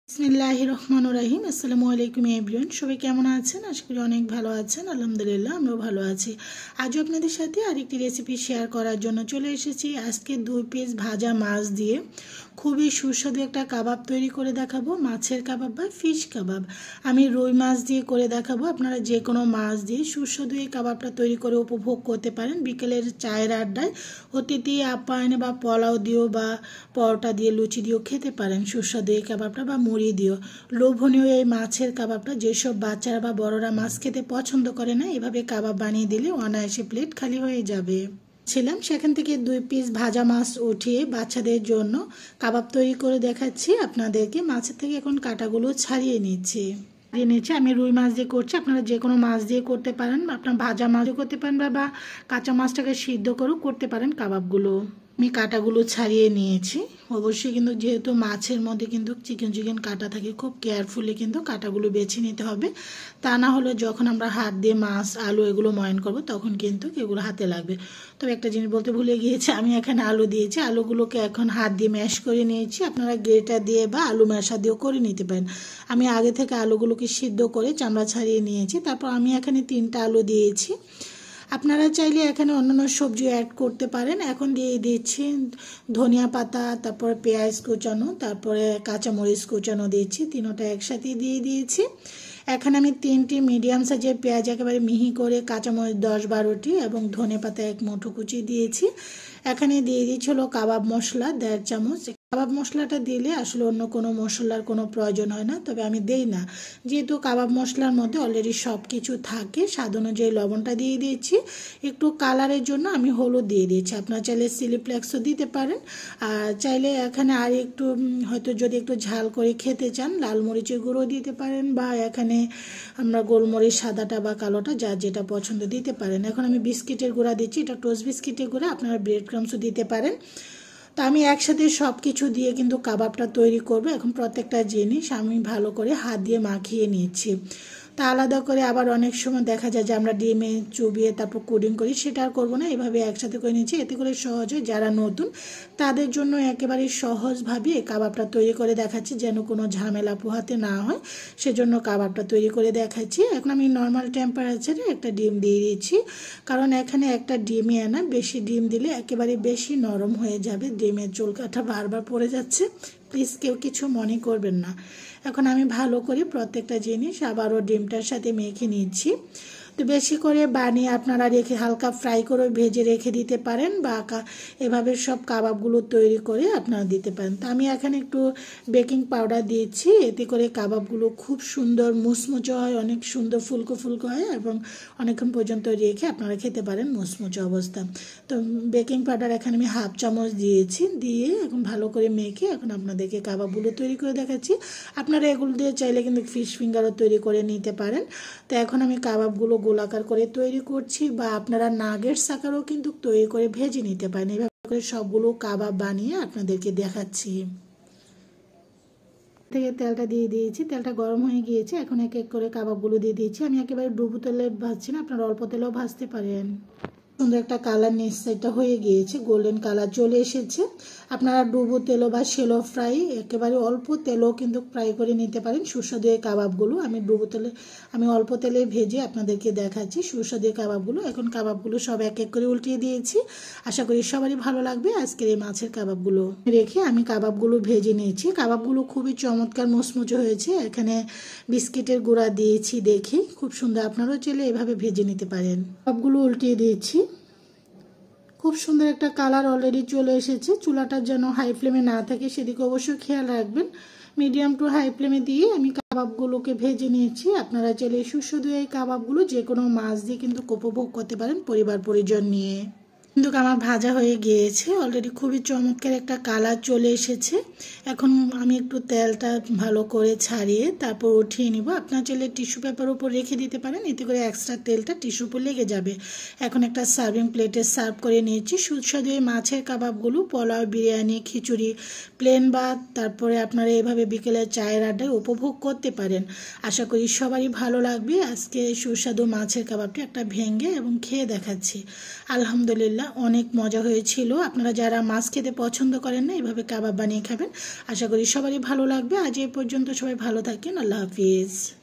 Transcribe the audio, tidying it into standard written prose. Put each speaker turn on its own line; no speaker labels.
বিসমিল্লাহির রহমানির রহিম। আসসালামু আলাইকুম এভরিওয়ান। সবাই কেমন আছেন? আশা করি অনেক ভালো আছেন। আলহামদুলিল্লাহ আমরাও ভালো আছি। আজও আপনাদের সাথে আরেকটি রেসিপি শেয়ার করার জন্য চলে এসেছি। আজকে 2 পিস ভাজা মাছ দিয়ে খুবই সুস্বাদু একটা কাবাব তৈরি করে দেখাবো, মাছের কাবাব বা ফিশ কাবাব। আমি রুই মাছ দিয়ে করে দেখাবো। আপনারা যে কোনো মাছ দিয়ে সুস্বাদু এই কাবাবটা তৈরি করে উপভোগ করতে পারেন। বিকেলের চায়ের আড্ডায়, অতিথি আপ্যায়নে বা পোলাও দিয়েও বা পরোটা দিয়ে, লুচি দিয়েও খেতে পারেন সুস্বাদু এই কাবাবটা, বা মুড়ি দিয়েও। লোভনীয় এই মাছের কাবাবটা যেসব বাচ্চারা বা বড়রা মাছ খেতে পছন্দ করে না, এভাবে কাবাব বানিয়ে দিলে অনায়াসে প্লেট খালি হয়ে যাবে। সেখান থেকে 2 পিস ভাজা মাছ উঠিয়ে বাচ্চাদের জন্য কাবাব তৈরি করে দেখাচ্ছি আপনাদেরকে। মাছের থেকে এখন কাঁটাগুলো ছাড়িয়ে নিচ্ছি। আমি রুই মাছ দিয়ে করছি, আপনারা যে কোনো মাছ দিয়ে করতে পারেন। আপনার ভাজা মাছ দিয়ে করতে পারেন বা কাঁচা মাছটাকে সিদ্ধ করেও করতে পারেন কাবাবগুলো। আমি কাঁটাগুলো ছাড়িয়ে নিয়েছি। অবশ্যই কিন্তু যেহেতু মাছের মধ্যে কিন্তু চিকেন কাঁটা থাকে, খুব কেয়ারফুলি কিন্তু কাঁটাগুলো বেছে নিতে হবে। তা না হলে যখন আমরা হাত দিয়ে মাছ, আলু এগুলো ময়ন করব তখন কিন্তু এগুলো হাতে লাগবে। তবে একটা জিনিস বলতে ভুলে গিয়েছি, আমি এখানে আলু দিয়েছি। আলুগুলোকে এখন হাত দিয়ে ম্যাশ করে নিয়েছি। আপনারা গ্রেটার দিয়ে বা আলু ম্যাশা দিয়েও করে নিতে পারেন। আমি আগে থেকে আলুগুলোকে সিদ্ধ করে চামড়া ছাড়িয়ে নিয়েছি। তারপর আমি এখানে 3টা আলু দিয়েছি। আপনারা চাইলে এখানে অন্যান্য সবজি অ্যাড করতে পারেন। এখন দিয়ে দিচ্ছি ধনিয়া পাতা, তারপরে পেঁয়াজ কুচানো, তারপরে কাঁচামরিচ কুচানো দিচ্ছি। তিনটা একসাথে দিয়ে দিয়েছি। এখানে আমি 3টি মিডিয়াম সাইজের পেঁয়াজ একেবারে মিহি করে, কাঁচামরিচ 10-12টি এবং ধনিয়া পাতা 1 মুঠো কুচি দিয়েছি। এখানে দিয়ে দিচ্ছিল কাবাব মশলা 1.5 চামচ। কাবাব মশলাটা দিলে আসলে অন্য কোনো মশলার কোনো প্রয়োজন হয় না, তবে আমি দেই না, যেহেতু কাবাব মশলার মধ্যে অলরেডি সব কিছু থাকে। স্বাদ অনুযায়ী লবণটা দিয়ে দিয়েছি। একটু কালারের জন্য আমি হলুদ দিয়ে দিয়েছি। আপনারা চাইলে চিলি ফ্লেক্সও দিতে পারেন। আর চাইলে এখানে আর একটু হয়তো যদি একটু ঝাল করে খেতে চান, লাল মরিচের গুঁড়ো দিতে পারেন, বা এখানে আমরা গোলমরিচ সাদাটা বা কালোটা যার যেটা পছন্দ দিতে পারেন। এখন আমি বিস্কিটের গুঁড়া দিচ্ছি, এটা টোস্ট বিস্কিটের গুঁড়া, আপনারা ব্রেড ক্রামসও দিতে পারেন। তো আমি একসাথে সব কিছু দিয়ে কিন্তু কাবাবটা তৈরি করব। এখন প্রত্যেকটা জিনিস আমি ভালো করে হাত দিয়ে মাখিয়ে নিচ্ছি। তা আলাদা করে আবার অনেক সময় দেখা যায় যে আমরা ডিমে চুবিয়ে তারপর কোডিং করি, সেটা আর করবো না। এভাবে একসাথে করে নিচ্ছি, এতে করে সহজ হয়। যারা নতুন তাদের জন্য একেবারে সহজভাবে কাবাবটা তৈরি করে দেখাচ্ছি, যেন কোনো ঝামেলা পোহাতে না হয়, সেজন্য কাবাবটা তৈরি করে দেখাচ্ছি। এখন আমি নর্মাল টেম্পারেচারে একটা ডিম দিয়ে দিচ্ছি, কারণ এখানে একটা ডিমই আনা, বেশি ডিম দিলে একেবারে বেশি নরম হয়ে যাবে। ডিমের চুলকাটা বারবার পড়ে যাচ্ছে, প্লিজ কেউ কিছু মনে করবেন না। এখন আমি ভালো করে প্রত্যেকটা জিনিস আবারও ডিমটার সাথে মেখে নিচ্ছি। তো বেশি করে বানিয়ে আপনারা রেখে হালকা ফ্রাই করে ভেজে রেখে দিতে পারেন, বা এভাবে সব কাবাবগুলো তৈরি করে আপনারা দিতে পারেন। তো আমি এখানে একটু বেকিং পাউডার দিয়েছি, এতে করে কাবাবগুলো খুব সুন্দর মুচমুচে হয়, অনেক সুন্দর ফুলকো ফুলকো হয়, এবং অনেকক্ষণ পর্যন্ত রেখে আপনারা খেতে পারেন মুচমুচে অবস্থা। তো বেকিং পাউডার এখানে আমি 1/2 চামচ দিয়েছি। দিয়ে এখন ভালো করে মেখে এখন আপনাদেরকে কাবাবগুলো তৈরি করে দেখাচ্ছি। আপনারা এগুলো দিয়ে চাইলে কিন্তু ফিশ ফিঙ্গারও তৈরি করে নিতে পারেন। তো এখন আমি কাবাবগুলো গোলাকার করে তৈরি করছি, বা আপনারা নাগেটস আকারেও কিন্তু তৈরি করে ভেজে নিতে পারেন। এভাবে করে সবগুলো কাবাব বানিয়ে আপনাদেরকে দেখাচ্ছি। থেকে তেলটা দিয়ে দিয়েছি, তেলটা গরম হয়ে গিয়েছে। এখন এক এক করে কাবাবগুলো দিয়ে দিয়েছি। আমি একেবারে ডুবো তেলে ভাজছি না, আপনারা অল্প তেলেও ভাজতে পারেন। সুন্দর একটা কালার নিচ সাইডটা হয়ে গিয়েছে, গোল্ডেন কালার চলে এসেছে। আপনারা ডুবো তেলও বা শেলো ফ্রাই, একেবারে অল্প তেলও কিন্তু ফ্রাই করে নিতে পারেন সুস্বাদু এই কাবাবগুলো। আমি অল্প তেলে ভেজে আপনাদেরকে দেখাচ্ছি সুস্বাদু এই কাবাবগুলো। এখন কাবাবগুলো সব এক এক করে উল্টিয়ে দিয়েছি। আশা করি সবারই ভালো লাগবে আজকের এই মাছের কাবাবগুলো। রেখে আমি কাবাবগুলো ভেজে নিয়েছি। কাবাবগুলো খুবই চমৎকার মুচমুচে হয়েছে। এখানে বিস্কিটের গুঁড়া দিয়েছি, দেখি খুব সুন্দর। আপনারাও চাইলে এভাবে ভেজে নিতে পারেন। কাবাবগুলো উল্টিয়ে দিয়েছি। খুব সুন্দর একটা কালার অলরেডি চলে এসেছে। চুলাটা যেন হাই ফ্লেমে না থাকে সেদিকে অবশ্যই খেয়াল রাখবেন। মিডিয়াম টু হাই ফ্লেমে দিয়ে আমি কাবাবগুলোকে ভেজে নিয়েছি। আপনারা চাইলে সুস্বাদু এই কাবাবগুলো যে কোনো মাছ দিয়ে কিন্তু উপভোগ করতে পারেন পরিবার পরিজন নিয়ে। কিন্তু আমার ভাজা হয়ে গিয়েছে অলরেডি, খুবই চমৎকার একটা কালার চলে এসেছে। এখন আমি একটু তেলটা ভালো করে ছাড়িয়ে তারপর উঠিয়ে নিব। আপনার চাইলে টিস্যু পেপার উপর রেখে দিতে পারেন, এতে করে এক্সট্রা তেলটা টিস্যুর উপর লেগে যাবে। এখন একটা সার্ভিং প্লেটে সার্ভ করে নিয়েছি সুস্বাদু এই মাছের কাবাবগুলো। পোলাও, বিরিয়ানি, খিচুড়ি, প্লেন ভাত, তারপরে আপনারা এভাবে বিকেলে চায়ের আড্ডায় উপভোগ করতে পারেন। আশা করি সবারই ভালো লাগবে। আজকে সুস্বাদু মাছের কাবাবটি একটা ভেঙে এবং খেয়ে দেখাচ্ছি। আলহামদুলিল্লাহ অনেক মজা হয়েছিল। আপনারা যারা মাছ খেতে পছন্দ করেন না, এভাবে কাবাব বানিয়ে খাবেন। আশা করি সবারই ভালো লাগবে। আজ এই পর্যন্ত, সবাই ভালো থাকেন। আল্লাহ হাফিজ।